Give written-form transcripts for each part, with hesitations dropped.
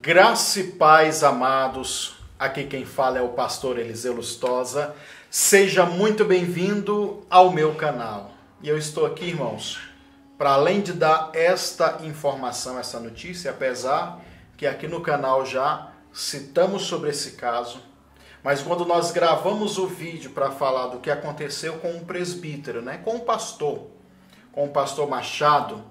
Graça e paz, amados. Aqui quem fala é o pastor Eliseu Lustosa. Seja muito bem-vindo ao meu canal. E eu estou aqui, irmãos, para além de dar esta informação, essa notícia, apesar que aqui no canal já citamos sobre esse caso, mas quando nós gravamos o vídeo para falar do que aconteceu com um presbítero, com o pastor Machado,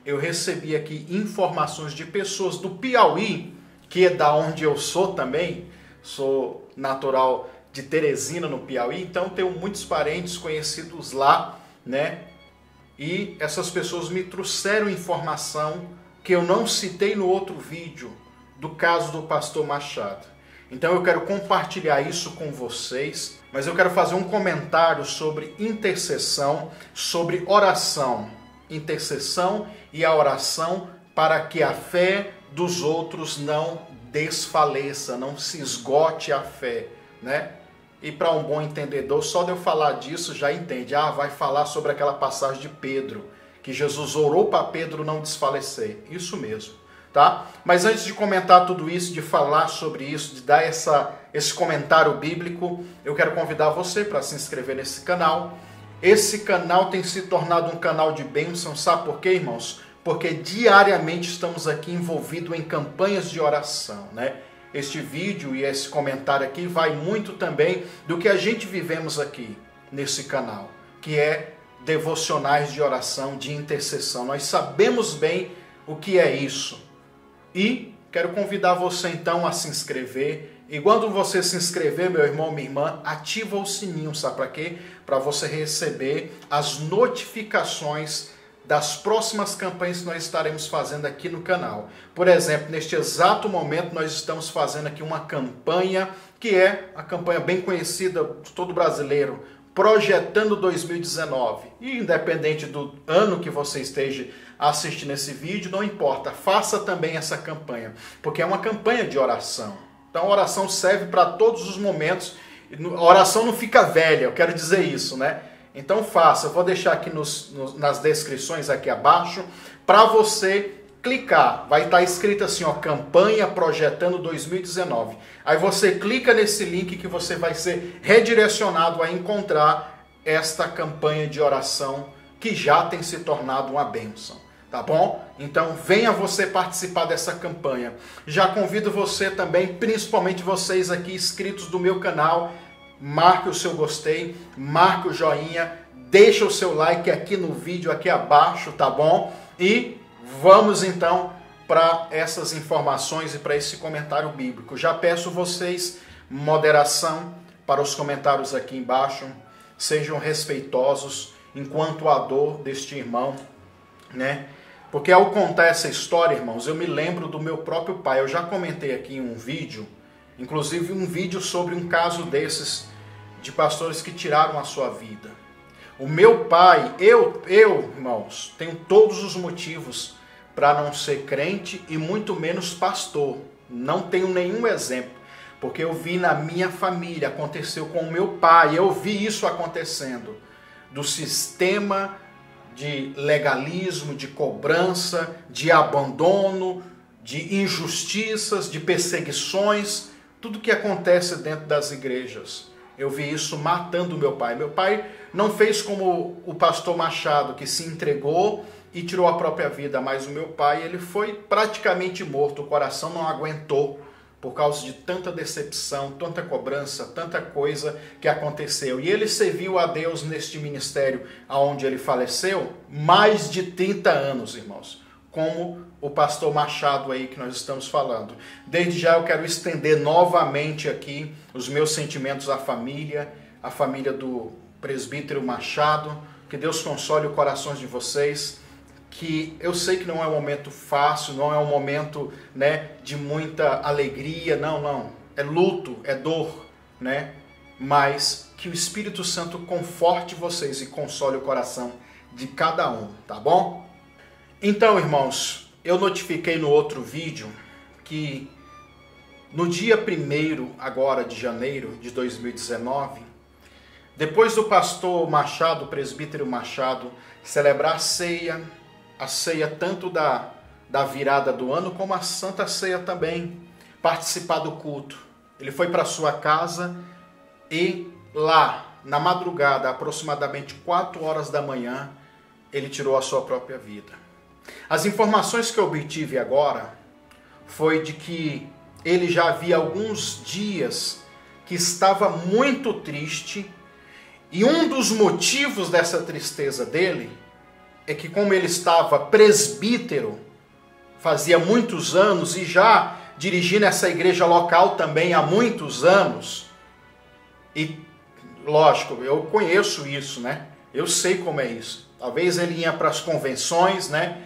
eu recebi aqui informações de pessoas do Piauí, que é da onde eu sou também, sou natural de Teresina, no Piauí, então tenho muitos parentes conhecidos lá, E essas pessoas me trouxeram informação que eu não citei no outro vídeo, do caso do pastor Machado. Então eu quero compartilhar isso com vocês, mas eu quero fazer um comentário sobre intercessão, sobre oração. Intercessão e a oração para que a fé dos outros não desfaleça, não se esgote a fé, E para um bom entendedor, só de eu falar disso já entende. Vai falar sobre aquela passagem de Pedro, que Jesus orou para Pedro não desfalecer. Isso mesmo, tá? Mas antes de comentar tudo isso, de falar sobre isso, de dar esse comentário bíblico, eu quero convidar você para se inscrever nesse canal. Esse canal tem se tornado um canal de bênção, sabe por quê, irmãos? Porque diariamente estamos aqui envolvidos em campanhas de oração, Este vídeo e esse comentário aqui vai muito também do que a gente vivemos aqui nesse canal, que é devocionais de oração, de intercessão. Nós sabemos bem o que é isso. E quero convidar você então a se inscrever. E quando você se inscrever, meu irmão, minha irmã, ativa o sininho, sabe para quê? Para você receber as notificações das próximas campanhas que nós estaremos fazendo aqui no canal. Por exemplo, neste exato momento nós estamos fazendo aqui uma campanha, que é a campanha bem conhecida de todo brasileiro, Projetando 2019. E independente do ano que você esteja assistindo esse vídeo, não importa, faça também essa campanha, porque é uma campanha de oração. Então a oração serve para todos os momentos, a oração não fica velha, eu quero dizer isso, Então faça, eu vou deixar aqui nas descrições aqui abaixo, para você clicar, vai estar escrito assim, campanha Projetando 2019. Aí você clica nesse link que você vai ser redirecionado a encontrar esta campanha de oração que já tem se tornado uma bênção. Tá bom? Então venha você participar dessa campanha. Já convido você também, principalmente vocês aqui inscritos do meu canal, marque o seu gostei, marque o joinha, deixa o seu like aqui no vídeo, aqui abaixo, tá bom? E vamos então para essas informações e para esse comentário bíblico. Já peço vocês moderação para os comentários aqui embaixo, sejam respeitosos enquanto a dor deste irmão, Porque ao contar essa história, irmãos, eu me lembro do meu próprio pai. Eu já comentei aqui em um vídeo, inclusive um vídeo sobre um caso desses, de pastores que tiraram a sua vida. O meu pai, eu, irmãos, tenho todos os motivos para não ser crente e muito menos pastor. Não tenho nenhum exemplo, porque eu vi na minha família, aconteceu com o meu pai, eu vi isso acontecendo, do sistema de legalismo, de cobrança, de abandono, de injustiças, de perseguições, tudo que acontece dentro das igrejas. Eu vi isso matando meu pai. Meu pai não fez como o pastor Machado, que se entregou e tirou a própria vida, mas o meu pai, ele foi praticamente morto, o coração não aguentou, por causa de tanta decepção, tanta cobrança, tanta coisa que aconteceu. E ele serviu a Deus neste ministério onde ele faleceu mais de 30 anos, irmãos, como o pastor Machado aí que nós estamos falando. Desde já eu quero estender novamente aqui os meus sentimentos à família do presbítero Machado, que Deus console os corações de vocês, que eu sei que não é um momento fácil, não é um momento de muita alegria, não, é luto, é dor, mas que o Espírito Santo conforte vocês e console o coração de cada um, tá bom? Então, irmãos, eu notifiquei no outro vídeo que no dia 1º agora de janeiro de 2019, depois do pastor Machado, o presbítero Machado, celebrar a ceia tanto da virada do ano, como a Santa Ceia também, participar do culto. Ele foi para sua casa e lá, na madrugada, aproximadamente 4 horas da manhã, ele tirou a sua própria vida. As informações que eu obtive agora foi de que ele já havia alguns dias que estava muito triste, e um dos motivos dessa tristeza dele é que, como ele estava presbítero, fazia muitos anos, e já dirigindo essa igreja local também há muitos anos, e lógico, eu conheço isso, né? Eu sei como é isso. Talvez ele ia para as convenções, né?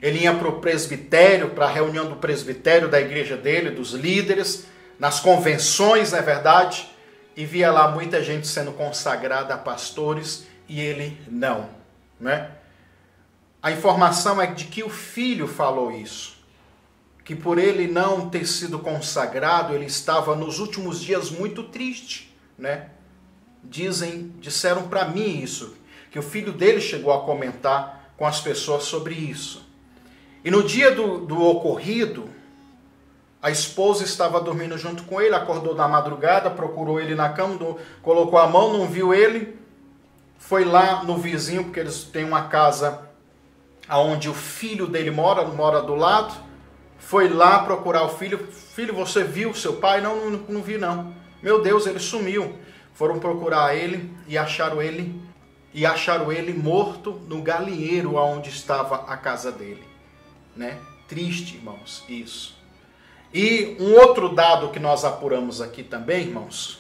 Ele ia para o presbitério, para a reunião do presbitério da igreja dele, dos líderes, nas convenções, não é verdade? E via lá muita gente sendo consagrada a pastores e ele não, né? A informação é de que o filho falou isso, que por ele não ter sido consagrado, ele estava nos últimos dias muito triste, né? Disseram para mim isso, que o filho dele chegou a comentar com as pessoas sobre isso. E no dia do ocorrido, a esposa estava dormindo junto com ele, acordou na madrugada, procurou ele na cama, colocou a mão, não viu ele, foi lá no vizinho, porque eles têm uma casa onde o filho dele mora do lado, foi lá procurar o filho. Filho, você viu seu pai? Não vi não. Meu Deus, ele sumiu. Foram procurar ele e acharam ele morto no galinheiro onde estava a casa dele, né? Triste, irmãos, isso. E um outro dado que nós apuramos aqui também, irmãos,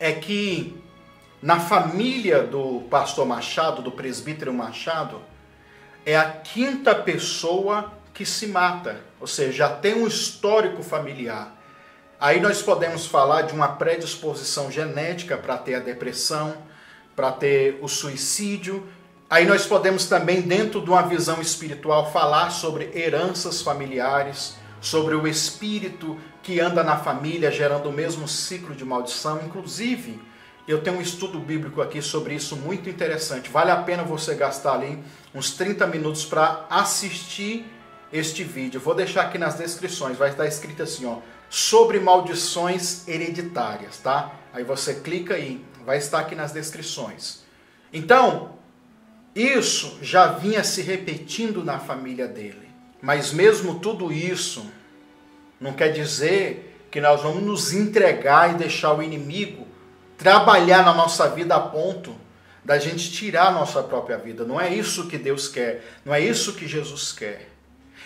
é que na família do pastor Machado, do presbítero Machado, é a 5ª pessoa que se mata, ou seja, já tem um histórico familiar. Aí nós podemos falar de uma predisposição genética para ter a depressão, para ter o suicídio. Aí nós podemos também, dentro de uma visão espiritual, falar sobre heranças familiares, sobre o espírito que anda na família gerando o mesmo ciclo de maldição. Inclusive, eu tenho um estudo bíblico aqui sobre isso muito interessante. Vale a pena você gastar ali uns 30 minutos para assistir este vídeo. Eu vou deixar aqui nas descrições, vai estar escrito assim, ó, sobre maldições hereditárias, tá? Aí você clica aí, vai estar aqui nas descrições. Então, isso já vinha se repetindo na família dele. Mas mesmo tudo isso não quer dizer que nós vamos nos entregar e deixar o inimigo trabalhar na nossa vida a ponto da gente tirar a nossa própria vida. Não é isso que Deus quer, não é isso que Jesus quer.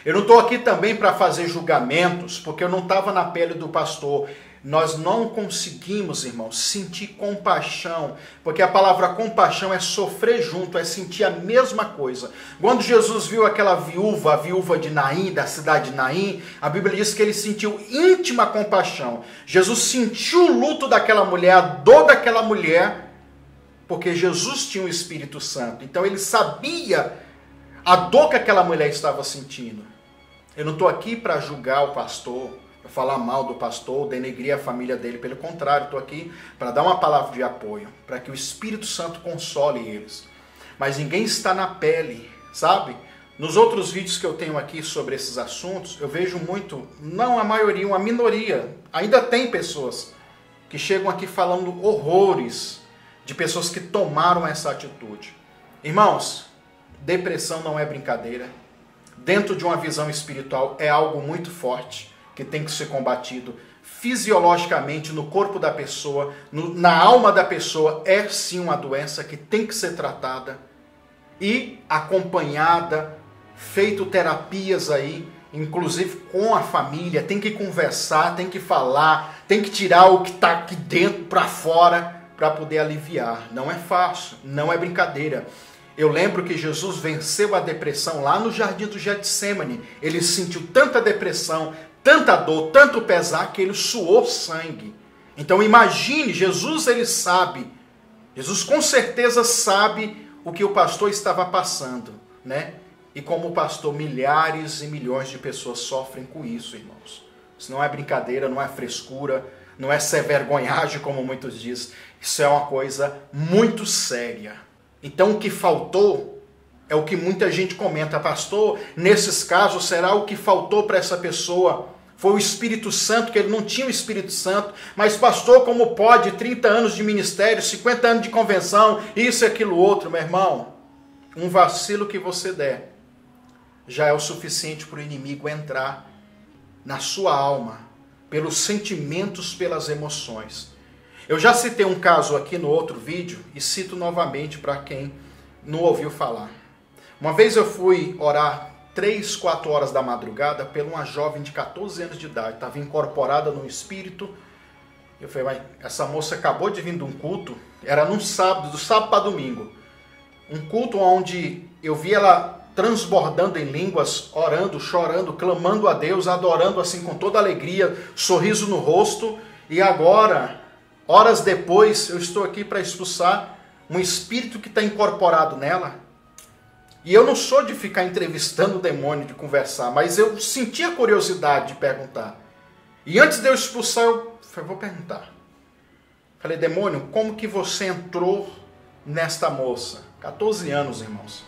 Eu não estou aqui também para fazer julgamentos, porque eu não estava na pele do pastor. Nós não conseguimos, irmãos, sentir compaixão, porque a palavra compaixão é sofrer junto, é sentir a mesma coisa. Quando Jesus viu aquela viúva, a viúva de Naim, da cidade de Naim, a Bíblia diz que ele sentiu íntima compaixão. Jesus sentiu o luto daquela mulher, a dor daquela mulher, porque Jesus tinha o Espírito Santo. Então ele sabia a dor que aquela mulher estava sentindo. Eu não estou aqui para julgar o pastor, para falar mal do pastor, denegrir a família dele. Pelo contrário, estou aqui para dar uma palavra de apoio, para que o Espírito Santo console eles. Mas ninguém está na pele, sabe? Nos outros vídeos que eu tenho aqui sobre esses assuntos, eu vejo muito, não a maioria, uma minoria. Ainda tem pessoas que chegam aqui falando horrores de pessoas que tomaram essa atitude. Irmãos, depressão não é brincadeira. Dentro de uma visão espiritual é algo muito forte, que tem que ser combatido fisiologicamente no corpo da pessoa, na alma da pessoa. É sim uma doença que tem que ser tratada e acompanhada, feito terapias aí, inclusive com a família. Tem que conversar, tem que falar, tem que tirar o que está aqui dentro para fora para poder aliviar. Não é fácil, não é brincadeira. Eu lembro que Jesus venceu a depressão lá no jardim do Getsêmani. Ele sentiu tanta depressão, tanta dor, tanto pesar, que ele suou sangue. Então imagine, Jesus ele sabe, Jesus com certeza sabe o que o pastor estava passando, né? E como pastor, milhares e milhões de pessoas sofrem com isso, irmãos. Isso não é brincadeira, não é frescura, não é ser vergonhagem, como muitos dizem. Isso é uma coisa muito séria. Então o que faltou É o que muita gente comenta, pastor, nesses casos será o que faltou para essa pessoa? Foi o Espírito Santo, que ele não tinha o Espírito Santo. Mas pastor, como pode? 30 anos de ministério, 50 anos de convenção, isso e aquilo outro, meu irmão. Um vacilo que você der já é o suficiente para o inimigo entrar na sua alma, pelos sentimentos, pelas emoções. Eu já citei um caso aqui no outro vídeo e cito novamente para quem não ouviu falar. Uma vez eu fui orar 3, 4 horas da madrugada por uma jovem de 14 anos de idade, estava incorporada no espírito. Eu falei, mas essa moça acabou de vir de um culto, era num sábado, do sábado para domingo. Um culto onde eu vi ela transbordando em línguas, orando, chorando, clamando a Deus, adorando assim com toda alegria, sorriso no rosto. E agora, horas depois, eu estou aqui para expulsar um espírito que está incorporado nela. E eu não sou de ficar entrevistando o demônio, de conversar, mas eu senti a curiosidade de perguntar. E antes de eu expulsar, eu falei, vou perguntar. Falei, demônio, como que você entrou nesta moça? 14 anos, irmãos.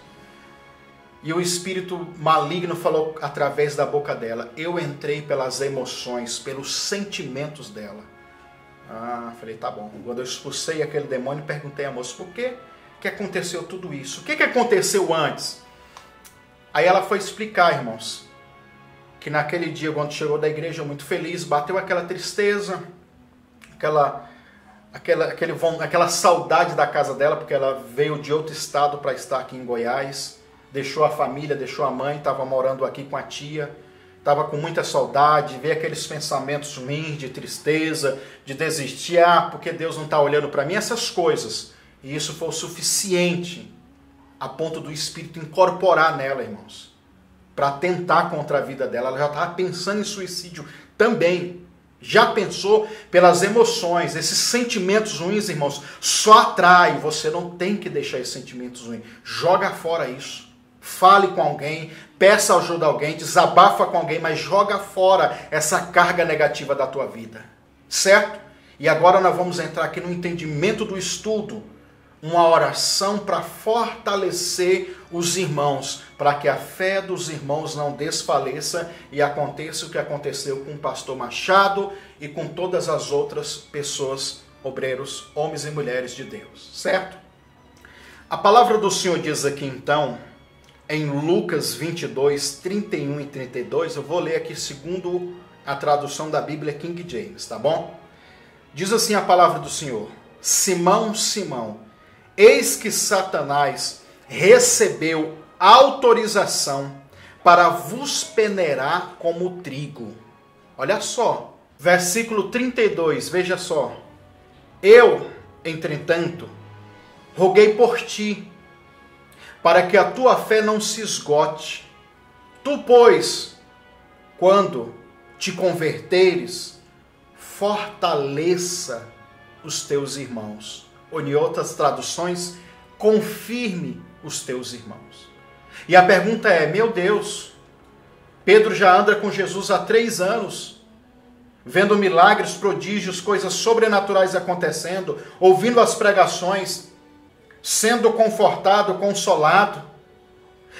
E o espírito maligno falou através da boca dela. Eu entrei pelas emoções, pelos sentimentos dela. Falei, tá bom. Quando eu expulsei aquele demônio, perguntei à moça, por que aconteceu tudo isso? O que aconteceu antes? Aí ela foi explicar, irmãos, que naquele dia, quando chegou da igreja muito feliz, bateu aquela tristeza, aquela saudade da casa dela, porque ela veio de outro estado para estar aqui em Goiás, deixou a família, deixou a mãe, estava morando aqui com a tia, estava com muita saudade, veio aqueles pensamentos ruins, de tristeza, de desistir, porque Deus não está olhando para mim, essas coisas. E isso foi o suficiente a ponto do Espírito incorporar nela, irmãos, para tentar contra a vida dela. Ela já estava pensando em suicídio também. Já pensou pelas emoções, esses sentimentos ruins, irmãos, só atrai. Você não tem que deixar esses sentimentos ruins. Joga fora isso. Fale com alguém, peça ajuda a alguém, desabafa com alguém, mas joga fora essa carga negativa da tua vida. Certo? E agora nós vamos entrar aqui no entendimento do estudo. Uma oração para fortalecer os irmãos, para que a fé dos irmãos não desfaleça e aconteça o que aconteceu com o pastor Machado e com todas as outras pessoas, obreiros, homens e mulheres de Deus, certo? A palavra do Senhor diz aqui então, em Lucas 22, 31 e 32, eu vou ler aqui segundo a tradução da Bíblia King James, tá bom? Diz assim a palavra do Senhor, Simão, Simão, eis que Satanás recebeu autorização para vos peneirar como trigo. Olha só, versículo 32, veja só. Eu, entretanto, roguei por ti, para que a tua fé não se esgote. Tu, pois, quando te converteres, fortaleça os teus irmãos. Ou em outras traduções, confirme os teus irmãos. E a pergunta é, meu Deus, Pedro já anda com Jesus há 3 anos, vendo milagres, prodígios, coisas sobrenaturais acontecendo, ouvindo as pregações, sendo confortado, consolado.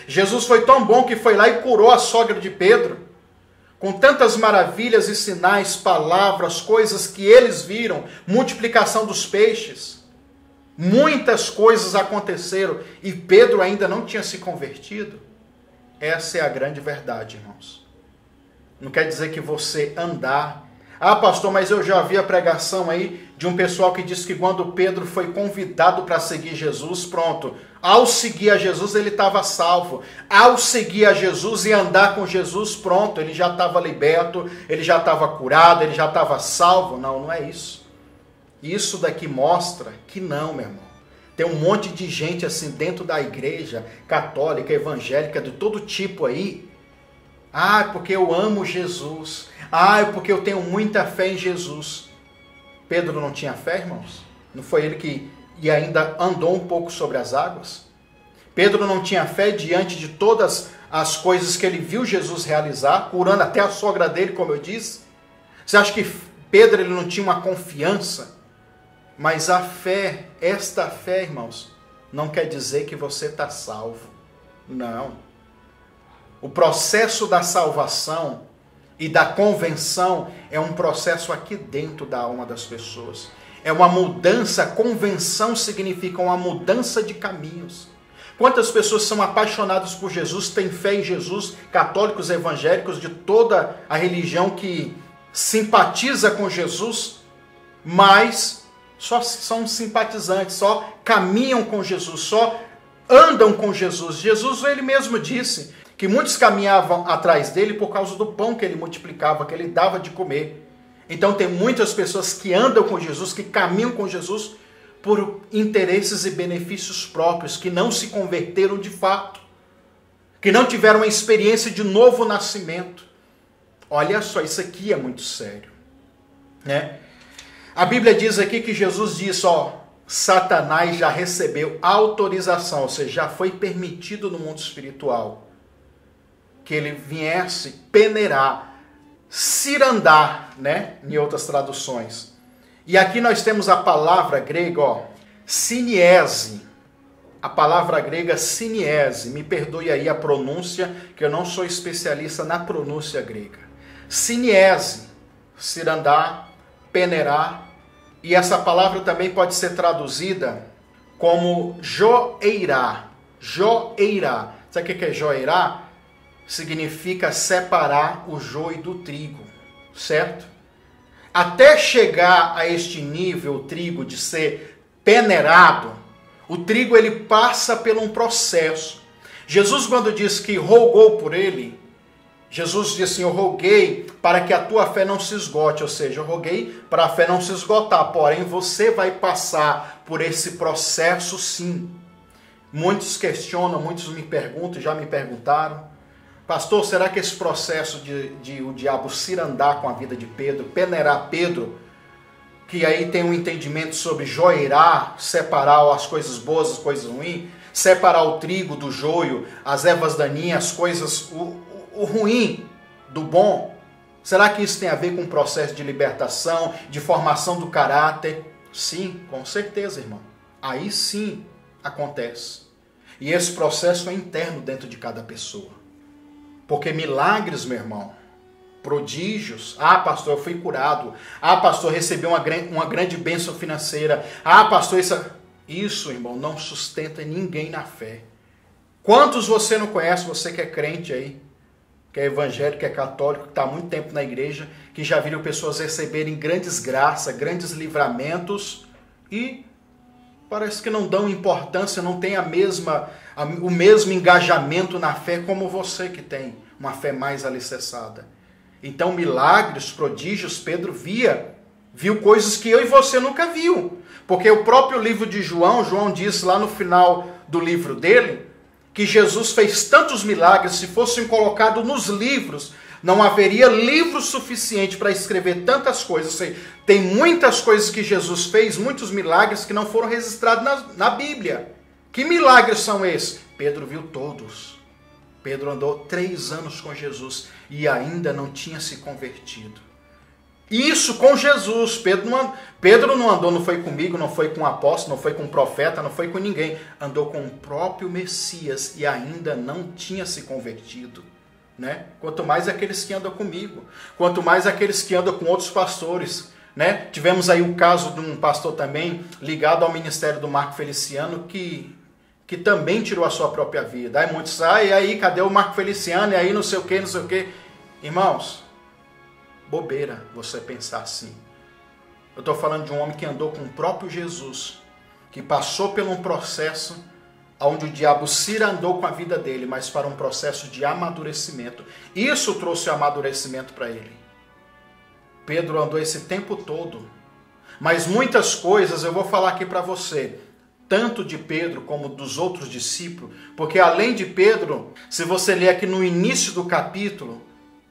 Jesus foi tão bom que foi lá e curou a sogra de Pedro, com tantas maravilhas e sinais, palavras, coisas que eles viram, multiplicação dos peixes. Muitas coisas aconteceram e Pedro ainda não tinha se convertido. Essa é a grande verdade, irmãos. Não quer dizer que você andar... pastor, mas eu já vi a pregação aí de um pessoal que disse que quando Pedro foi convidado para seguir Jesus, pronto. Ao seguir a Jesus, ele estava salvo. Ao seguir a Jesus e andar com Jesus, pronto, ele já estava liberto, ele já estava curado, ele já estava salvo. Não, não é isso. Isso daqui mostra que não, meu irmão. Tem um monte de gente assim dentro da igreja católica, evangélica, de todo tipo aí. Porque eu amo Jesus. Porque eu tenho muita fé em Jesus. Pedro não tinha fé, irmãos? Não foi ele que e ainda andou um pouco sobre as águas? Pedro não tinha fé diante de todas as coisas que ele viu Jesus realizar, curando até a sogra dele, como eu disse? Você acha que Pedro ele não tinha uma confiança? Mas a fé, esta fé, irmãos, não quer dizer que você está salvo. Não. O processo da salvação e da convenção é um processo aqui dentro da alma das pessoas. É uma mudança, convenção significa uma mudança de caminhos. Quantas pessoas são apaixonadas por Jesus, têm fé em Jesus, católicos, evangélicos, de toda a religião que simpatiza com Jesus, mas só são simpatizantes, só caminham com Jesus, só andam com Jesus. Jesus, ele mesmo disse que muitos caminhavam atrás dele por causa do pão que ele multiplicava, que ele dava de comer. Então tem muitas pessoas que andam com Jesus, que caminham com Jesus por interesses e benefícios próprios, que não se converteram de fato, que não tiveram uma experiência de novo nascimento. Olha só, isso aqui é muito sério, né? A Bíblia diz aqui que Jesus disse, Satanás já recebeu autorização, ou seja, já foi permitido no mundo espiritual que ele viesse peneirar, cirandar, né? Em outras traduções. E aqui nós temos a palavra grega, siniese. A palavra grega siniese. Me perdoe aí a pronúncia, que eu não sou especialista na pronúncia grega. Siniese, cirandar, peneirar. E essa palavra também pode ser traduzida como joeirá. Joeirá. Sabe o que é joeirá? Significa separar o joio do trigo, certo? Até chegar a este nível, o trigo, de ser peneirado, o trigo ele passa por um processo. Jesus, quando diz que rogou por ele, Jesus disse assim, eu roguei para que a tua fé não se esgote, ou seja, eu roguei para a fé não se esgotar, porém você vai passar por esse processo sim. Muitos questionam, muitos me perguntam, já me perguntaram, pastor, será que esse processo de o diabo cirandar com a vida de Pedro, peneirar Pedro, que aí tem um entendimento sobre joeirar, separar as coisas boas, as coisas ruins, separar o trigo do joio, as ervas daninhas, as coisas, o ruim do bom, será que isso tem a ver com o processo de libertação, de formação do caráter? Sim, com certeza, irmão. Aí sim acontece. E esse processo é interno dentro de cada pessoa. Porque milagres, meu irmão, prodígios, pastor, eu fui curado, pastor, recebi uma grande bênção financeira, pastor, isso, irmão, não sustenta ninguém na fé. Quantos você não conhece, você que é crente aí, que é evangélico, que é católico, que está há muito tempo na igreja, que já viram pessoas receberem grandes graças, grandes livramentos e parece que não dão importância, não tem o mesmo engajamento na fé como você que tem uma fé mais alicerçada. Então, milagres, prodígios, Pedro viu coisas que eu e você nunca viu. Porque o próprio livro de João diz lá no final do livro dele, que Jesus fez tantos milagres, se fossem colocados nos livros, não haveria livro suficiente para escrever tantas coisas. Ou seja, tem muitas coisas que Jesus fez, muitos milagres que não foram registrados na Bíblia. Que milagres são esses? Pedro viu todos. Pedro andou 3 anos com Jesus e ainda não tinha se convertido. Isso com Jesus. Pedro não andou, não foi comigo, não foi com o apóstolo, não foi com o profeta, não foi com ninguém. Andou com o próprio Messias e ainda não tinha se convertido. Né? Quanto mais aqueles que andam comigo, quanto mais aqueles que andam com outros pastores. Né? Tivemos aí o caso de um pastor também ligado ao ministério do Marco Feliciano que também tirou a sua própria vida. Aí muitos, e aí, cadê o Marco Feliciano? E aí não sei o que, não sei o que. Irmãos, bobeira você pensar assim. Eu estou falando de um homem que andou com o próprio Jesus, que passou por um processo onde o diabo cirandou com a vida dele, mas para um processo de amadurecimento. Isso trouxe o amadurecimento para ele. Pedro andou esse tempo todo. Mas muitas coisas eu vou falar aqui para você, tanto de Pedro como dos outros discípulos, porque além de Pedro, se você ler aqui no início do capítulo,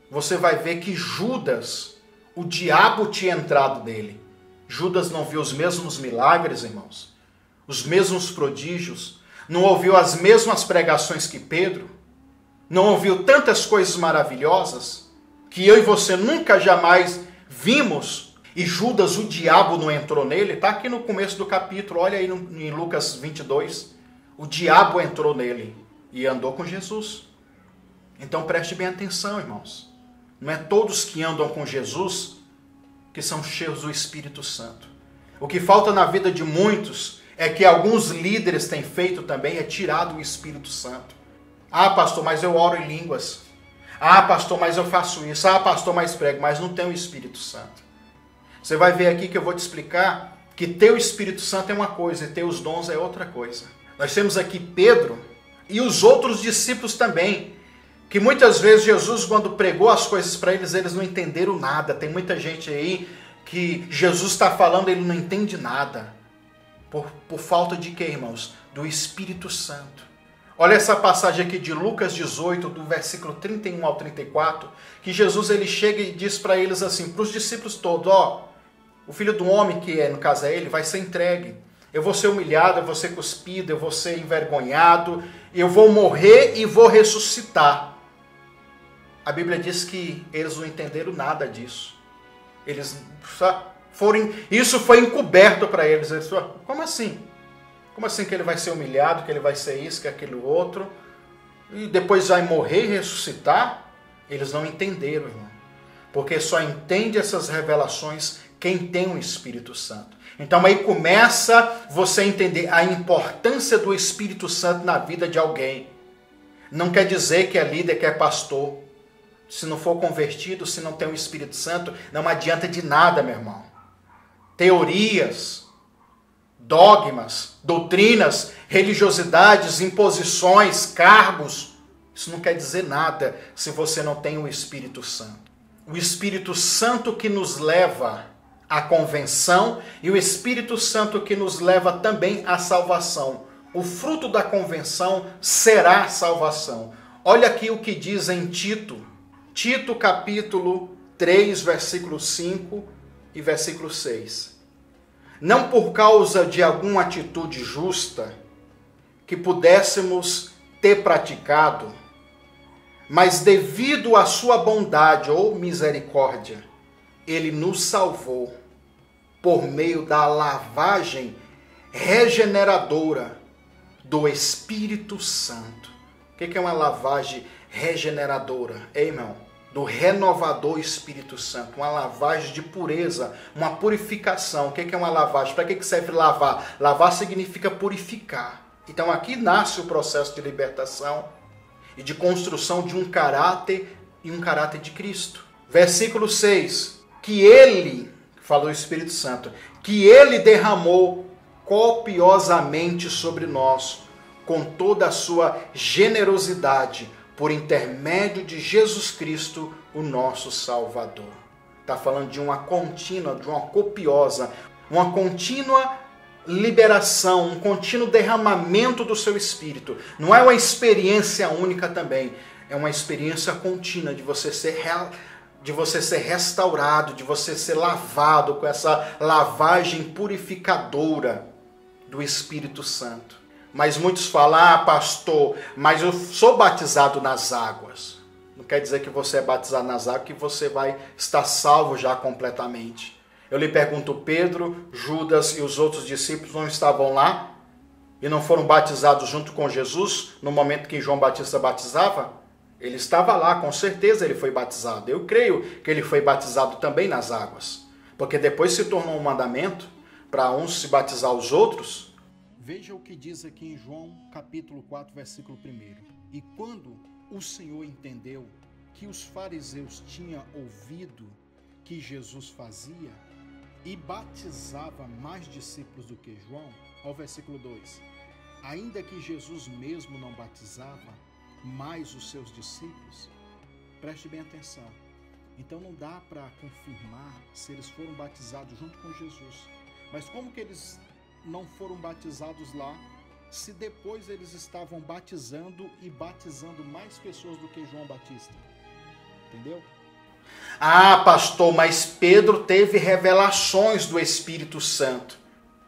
você vai ver que Judas, o diabo tinha entrado nele. Judas não viu os mesmos milagres, irmãos, os mesmos prodígios, não ouviu as mesmas pregações que Pedro, não ouviu tantas coisas maravilhosas que eu e você nunca jamais vimos. E Judas, o diabo não entrou nele, está aqui no começo do capítulo, olha aí em Lucas 22, o diabo entrou nele. e andou com Jesus. Então preste bem atenção, irmãos. Não é todos que andam com Jesus que são cheios do Espírito Santo. O que falta na vida de muitos é que alguns líderes têm feito também, é tirado o Espírito Santo. Ah, pastor, mas eu oro em línguas. Ah, pastor, mas eu faço isso. Ah, pastor, mas prego. Mas não tem o Espírito Santo. Você vai ver aqui que eu vou te explicar que ter o Espírito Santo é uma coisa e ter os dons é outra coisa. Nós temos aqui Pedro e os outros discípulos também, que muitas vezes Jesus, quando pregou as coisas para eles, eles não entenderam nada. Tem muita gente aí que Jesus está falando e ele não entende nada. Por falta de quê, irmãos? Do Espírito Santo. Olha essa passagem aqui de Lucas 18, do versículo 31 ao 34, que Jesus ele chega e diz para eles assim, para os discípulos todos, ó, o Filho do Homem, que no caso é ele, vai ser entregue. Eu vou ser humilhado, eu vou ser cuspido, eu vou ser envergonhado, eu vou morrer e vou ressuscitar. A Bíblia diz que eles não entenderam nada disso. Eles foram, isso foi encoberto para eles. Eles falaram, como assim? Como assim que ele vai ser humilhado, que ele vai ser isso, que aquilo outro, e depois vai morrer e ressuscitar? Eles não entenderam, irmão. Porque só entende essas revelações quem tem o Espírito Santo. Então aí começa você a entender a importância do Espírito Santo na vida de alguém. Não quer dizer que é líder, que é pastor. Se não for convertido, se não tem o Espírito Santo, não adianta de nada, meu irmão. Teorias, dogmas, doutrinas, religiosidades, imposições, cargos, isso não quer dizer nada se você não tem o Espírito Santo. O Espírito Santo que nos leva à convenção e o Espírito Santo que nos leva também à salvação. O fruto da convenção será a salvação. Olha aqui o que diz em Tito. Tito capítulo 3, versículo 5 e versículo 6. Não por causa de alguma atitude justa que pudéssemos ter praticado, mas devido à sua bondade ou misericórdia, ele nos salvou por meio da lavagem regeneradora do Espírito Santo. O que é uma lavagem regeneradora? Ei, irmão? Do renovador Espírito Santo, uma lavagem de pureza, uma purificação. O que é uma lavagem? Para que serve lavar? Lavar significa purificar. Então aqui nasce o processo de libertação e de construção de um caráter e um caráter de Cristo. Versículo 6, que ele, falou o Espírito Santo, que ele derramou copiosamente sobre nós, com toda a sua generosidade, por intermédio de Jesus Cristo, o nosso Salvador. Está falando de uma contínua, de uma copiosa, uma contínua liberação, um contínuo derramamento do seu Espírito. Não é uma experiência única também, é uma experiência contínua de você ser restaurado, de você ser lavado com essa lavagem purificadora do Espírito Santo. Mas muitos falam, pastor, mas eu sou batizado nas águas. Não quer dizer que você é batizado nas águas, que você vai estar salvo já completamente. Eu lhe pergunto, Pedro, Judas e os outros discípulos não estavam lá? E não foram batizados junto com Jesus no momento que João Batista batizava? Ele estava lá, com certeza ele foi batizado. Eu creio que ele foi batizado também nas águas. Porque depois se tornou um mandamento para uns se batizar os outros. Veja o que diz aqui em João capítulo 4, versículo 1. E quando o Senhor entendeu que os fariseus tinham ouvido que Jesus fazia e batizava mais discípulos do que João, ao versículo 2, ainda que Jesus mesmo não batizava mais os seus discípulos, preste bem atenção. Então não dá para confirmar se eles foram batizados junto com Jesus. Mas como que eles não foram batizados lá, se depois eles estavam batizando e batizando mais pessoas do que João Batista? Entendeu? Ah, pastor, mas Pedro teve revelações do Espírito Santo.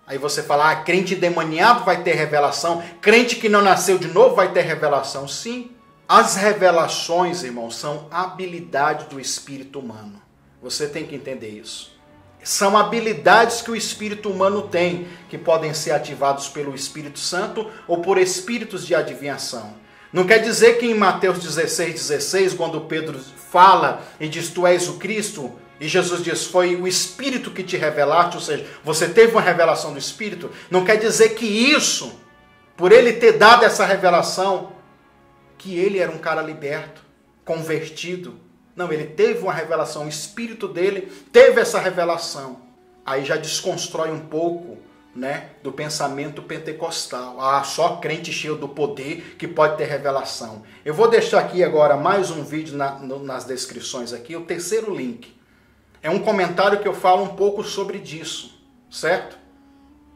Aí você fala, crente endemoniado vai ter revelação, crente que não nasceu de novo vai ter revelação. Sim, as revelações, irmãos, são habilidades do espírito humano. Você tem que entender isso. São habilidades que o espírito humano tem, que podem ser ativados pelo Espírito Santo ou por espíritos de adivinhação. Não quer dizer que em Mateus 16, quando Pedro fala e diz, tu és o Cristo, e Jesus diz, foi o Espírito que te revelaste, ou seja, você teve uma revelação do Espírito, não quer dizer que isso, por ele ter dado essa revelação, que ele era um cara liberto, convertido. Não, ele teve uma revelação, o Espírito dele teve essa revelação. Aí já desconstrói um pouco, né, do pensamento pentecostal. Ah, só crente cheio do poder que pode ter revelação. Eu vou deixar aqui agora mais um vídeo nas descrições aqui, o terceiro link. É um comentário que eu falo um pouco sobre disso, certo?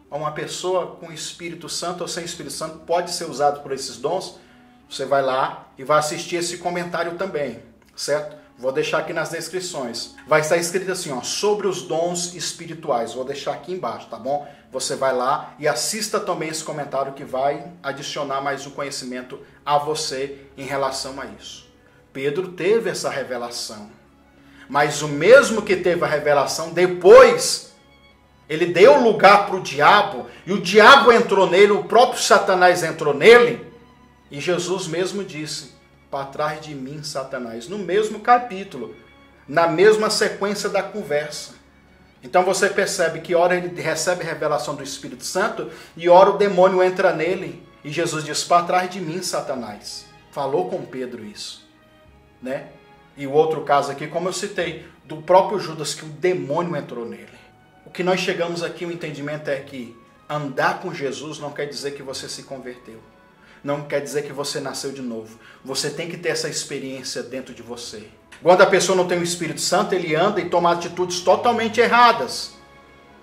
Uma pessoa com Espírito Santo ou sem Espírito Santo pode ser usado por esses dons. Você vai lá e vai assistir esse comentário também, certo? Vou deixar aqui nas descrições. Vai estar escrito assim, ó, sobre os dons espirituais. Vou deixar aqui embaixo, tá bom? Você vai lá e assista também esse comentário que vai adicionar mais um conhecimento a você em relação a isso. Pedro teve essa revelação. Mas o mesmo que teve a revelação, depois ele deu lugar para o diabo, e o diabo entrou nele, o próprio Satanás entrou nele, e Jesus mesmo disse, para trás de mim, Satanás, no mesmo capítulo, na mesma sequência da conversa. Então você percebe que ora ele recebe a revelação do Espírito Santo, e ora o demônio entra nele, e Jesus diz, para trás de mim, Satanás. Falou com Pedro isso, né? E o outro caso aqui, como eu citei, do próprio Judas, que o demônio entrou nele. O que nós chegamos aqui, o entendimento é que andar com Jesus não quer dizer que você se converteu. Não quer dizer que você nasceu de novo. Você tem que ter essa experiência dentro de você. Quando a pessoa não tem o Espírito Santo, ele anda e toma atitudes totalmente erradas.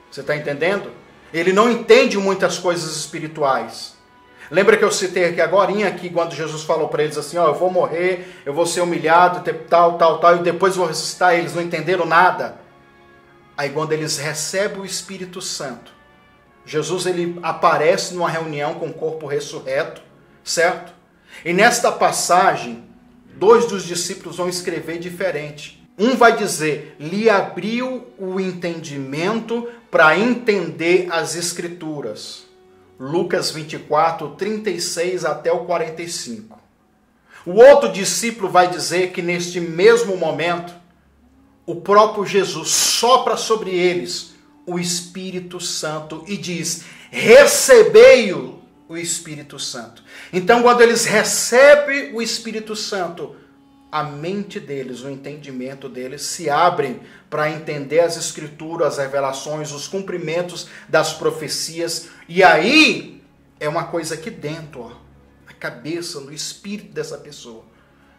Você está entendendo? Ele não entende muitas coisas espirituais. Lembra que eu citei aqui agorinha, aqui, quando Jesus falou para eles assim, ó, eu vou morrer, eu vou ser humilhado, tal, e depois vou ressuscitar. Eles não entenderam nada. Aí quando eles recebem o Espírito Santo, Jesus ele aparece numa reunião com o corpo ressurreto, certo? E nesta passagem, 2 dos discípulos vão escrever diferente. Um vai dizer, lhe abriu o entendimento para entender as Escrituras. Lucas 24, 36 até o 45. O outro discípulo vai dizer que neste mesmo momento, o próprio Jesus sopra sobre eles o Espírito Santo e diz, recebei o Espírito Santo. Então, quando eles recebem o Espírito Santo, a mente deles, o entendimento deles se abrem para entender as Escrituras, as revelações, os cumprimentos das profecias. E aí é uma coisa aqui dentro, ó, na cabeça, no espírito dessa pessoa.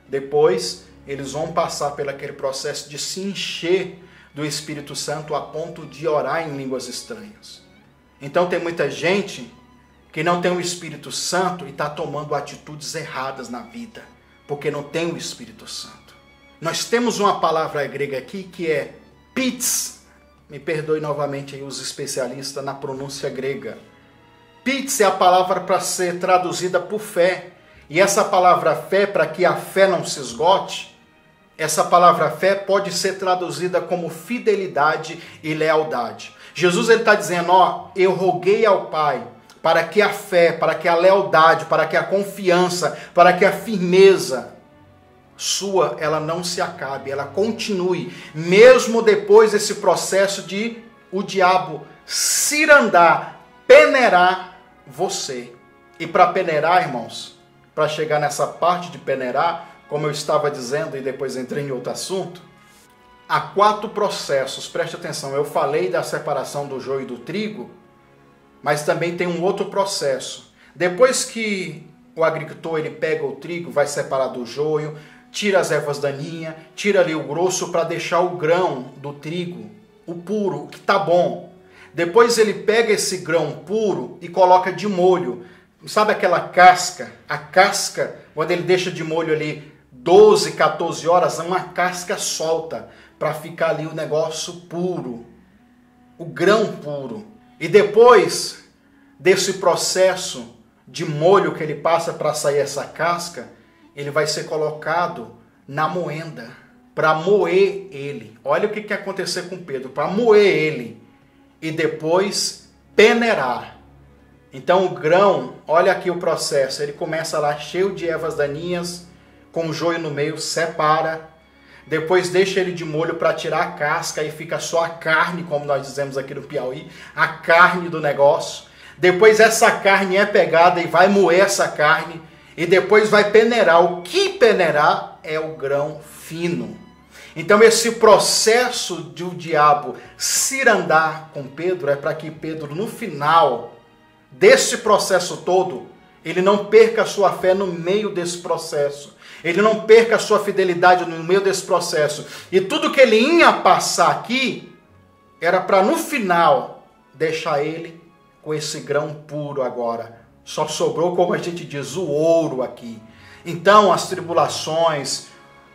Depois eles vão passar por aquele processo de se encher do Espírito Santo a ponto de orar em línguas estranhas. Então tem muita gente que não tem o Espírito Santo e está tomando atitudes erradas na vida, porque não tem o Espírito Santo. Nós temos uma palavra grega aqui que é pits. Me perdoe novamente aí os especialistas na pronúncia grega. Pits é a palavra para ser traduzida por fé. E essa palavra fé, para que a fé não se esgote, essa palavra fé pode ser traduzida como fidelidade e lealdade. Jesus está dizendo, ó, eu roguei ao Pai para que a fé, para que a lealdade, para que a confiança, para que a firmeza sua, ela não se acabe, ela continue, mesmo depois desse processo de o diabo cirandar, peneirar você. E para peneirar, irmãos, para chegar nessa parte de peneirar, como eu estava dizendo e depois entrei em outro assunto, há 4 processos, preste atenção, eu falei da separação do joio e do trigo, mas também tem um outro processo. Depois que o agricultor ele pega o trigo, vai separar do joio, tira as ervas daninhas, tira ali o grosso para deixar o grão do trigo, o puro, que tá bom. Depois ele pega esse grão puro e coloca de molho. Sabe aquela casca? A casca, quando ele deixa de molho ali 12, 14 horas, é uma casca solta para ficar ali o negócio puro, o grão puro. E depois desse processo de molho que ele passa para sair essa casca, ele vai ser colocado na moenda para moer ele. Olha o que que acontecer com Pedro, para moer ele e depois peneirar. Então o grão, olha aqui o processo, ele começa lá cheio de ervas daninhas, com o joio no meio, separa, depois deixa ele de molho para tirar a casca e fica só a carne, como nós dizemos aqui no Piauí, a carne do negócio. Depois essa carne é pegada e vai moer essa carne e depois vai peneirar. O que peneirar é o grão fino. Então esse processo de o diabo cirandar com Pedro é para que Pedro no final desse processo todo, ele não perca a sua fé no meio desse processo. Ele não perca a sua fidelidade no meio desse processo. E tudo que ele ia passar aqui era para no final deixar ele com esse grão puro agora. Só sobrou, como a gente diz, o ouro aqui. Então as tribulações,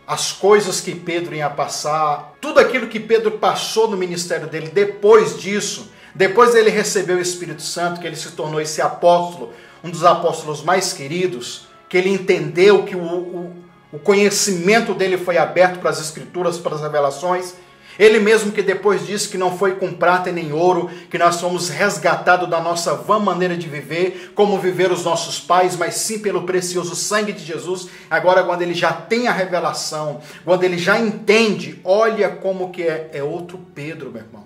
as coisas que Pedro ia passar, tudo aquilo que Pedro passou no ministério dele depois disso, depois dele receber o Espírito Santo, que ele se tornou esse apóstolo, um dos apóstolos mais queridos, que ele entendeu que o conhecimento dele foi aberto para as Escrituras, para as revelações. Ele mesmo que depois disse que não foi com prata e nem ouro, que nós fomos resgatados da nossa vã maneira de viver, como viveram os nossos pais, mas sim pelo precioso sangue de Jesus. Agora, quando ele já tem a revelação, quando ele já entende, olha como que é outro Pedro, meu irmão.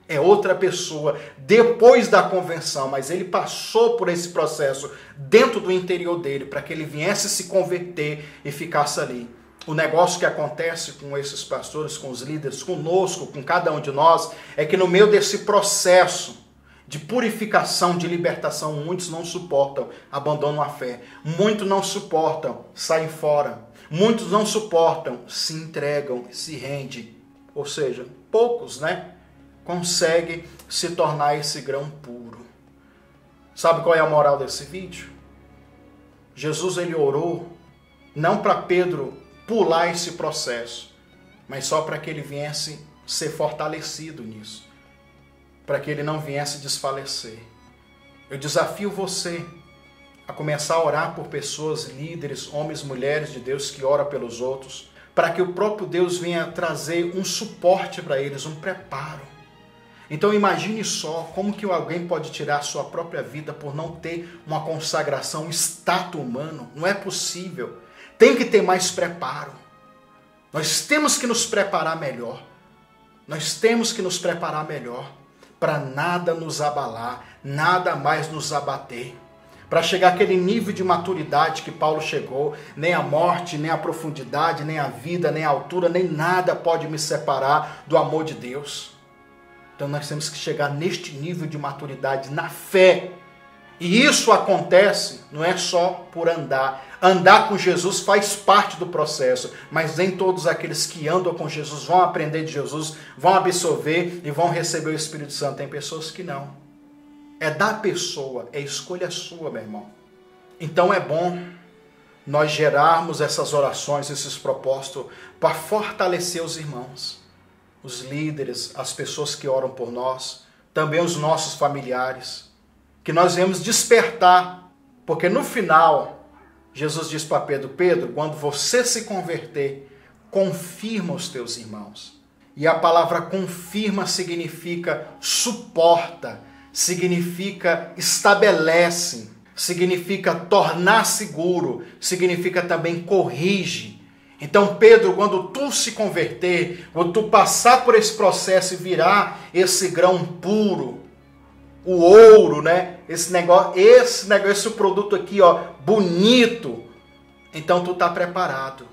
É outra pessoa, depois da convenção, mas ele passou por esse processo dentro do interior dele, para que ele viesse se converter e ficasse ali. O negócio que acontece com esses pastores, com os líderes, conosco, com cada um de nós, é que no meio desse processo de purificação, de libertação, muitos não suportam, abandonam a fé. Muitos não suportam, saem fora. Muitos não suportam, se entregam, se rendem. Ou seja, poucos, conseguem se tornar esse grão puro. Sabe qual é a moral desse vídeo? Jesus, ele orou não para Pedro pular esse processo, mas só para que ele viesse ser fortalecido nisso, para que ele não viesse desfalecer. Eu desafio você a começar a orar por pessoas, líderes, homens, mulheres de Deus que oram pelos outros, para que o próprio Deus venha trazer um suporte para eles, um preparo. Então imagine só como que alguém pode tirar a sua própria vida por não ter uma consagração, um status humano. Não é possível. Tem que ter mais preparo. Nós temos que nos preparar melhor. Nós temos que nos preparar melhor para nada nos abalar, nada mais nos abater. Para chegar àquele nível de maturidade que Paulo chegou, nem a morte, nem a profundidade, nem a vida, nem a altura, nem nada pode me separar do amor de Deus. Então nós temos que chegar neste nível de maturidade na fé. E isso acontece, não é só por andar. Andar com Jesus faz parte do processo, mas nem todos aqueles que andam com Jesus vão aprender de Jesus, vão absorver e vão receber o Espírito Santo. Tem pessoas que não. É da pessoa, é escolha sua, meu irmão. Então é bom nós gerarmos essas orações, esses propósitos, para fortalecer os irmãos, os líderes, as pessoas que oram por nós, também os nossos familiares, que nós viemos despertar, porque no final, Jesus diz para Pedro, Pedro, quando você se converter, confirma os teus irmãos. E a palavra confirma significa suporta, significa estabelece, significa tornar seguro, significa também corrige. Então Pedro, quando tu se converter, quando tu passar por esse processo e virar esse grão puro, o ouro, esse produto aqui, bonito, então tu está preparado.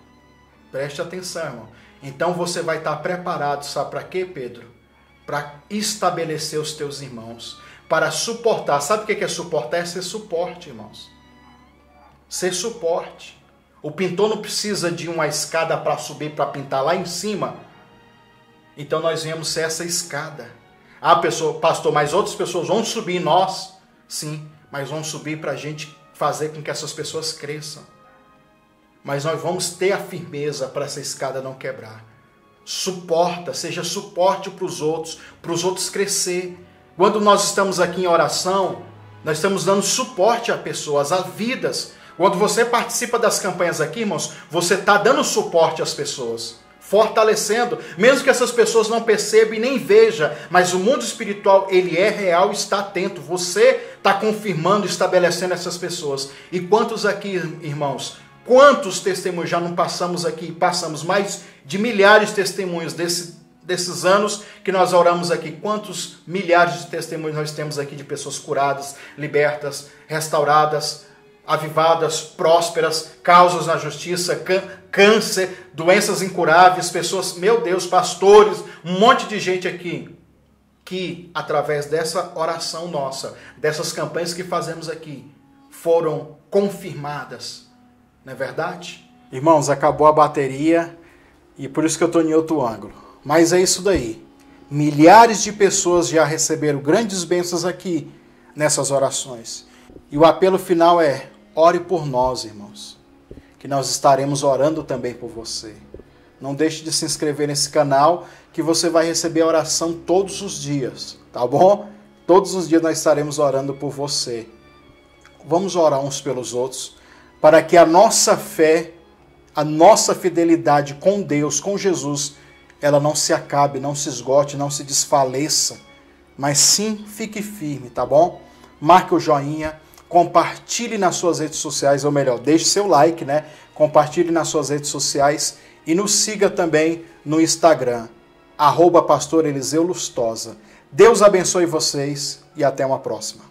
Preste atenção, irmão. Então você vai estar preparado, sabe para quê, Pedro? Para estabelecer os teus irmãos, para suportar. Sabe o que é suportar? É ser suporte, irmãos. Ser suporte. O pintor não precisa de uma escada para subir, para pintar lá em cima. Então nós viemos ser essa escada. Ah, pastor, mas outras pessoas vão subir, nós? Sim, mas vão subir para a gente fazer com que essas pessoas cresçam. Mas nós vamos ter a firmeza para essa escada não quebrar. Suporta, seja suporte para os outros crescer. Quando nós estamos aqui em oração, nós estamos dando suporte a pessoas, a vidas. Quando você participa das campanhas aqui, irmãos, você está dando suporte às pessoas, fortalecendo, mesmo que essas pessoas não percebam e nem vejam, mas o mundo espiritual, ele é real e está atento. Você está confirmando, estabelecendo essas pessoas. E quantos aqui, irmãos, quantos testemunhos já não passamos aqui? Passamos mais de milhares de testemunhos desses anos que nós oramos aqui. Quantos milhares de testemunhos nós temos aqui de pessoas curadas, libertas, restauradas, avivadas, prósperas, causas na justiça, câncer, doenças incuráveis, pessoas, meu Deus, pastores, um monte de gente aqui que, através dessa oração nossa, dessas campanhas que fazemos aqui, foram confirmadas. Não é verdade? Irmãos, acabou a bateria e por isso que eu estou em outro ângulo. Mas é isso daí. Milhares de pessoas já receberam grandes bênçãos aqui nessas orações. E o apelo final é: ore por nós, irmãos, que nós estaremos orando também por você. Não deixe de se inscrever nesse canal, que você vai receber a oração todos os dias, tá bom? Todos os dias nós estaremos orando por você. Vamos orar uns pelos outros, para que a nossa fé, a nossa fidelidade com Deus, com Jesus, ela não se acabe, não se esgote, não se desfaleça, mas sim fique firme, tá bom? Marque o joinha, compartilhe nas suas redes sociais, ou melhor, deixe seu like, né? Compartilhe nas suas redes sociais e nos siga também no Instagram, @Pastor Eliseu Lustosa. Deus abençoe vocês e até uma próxima.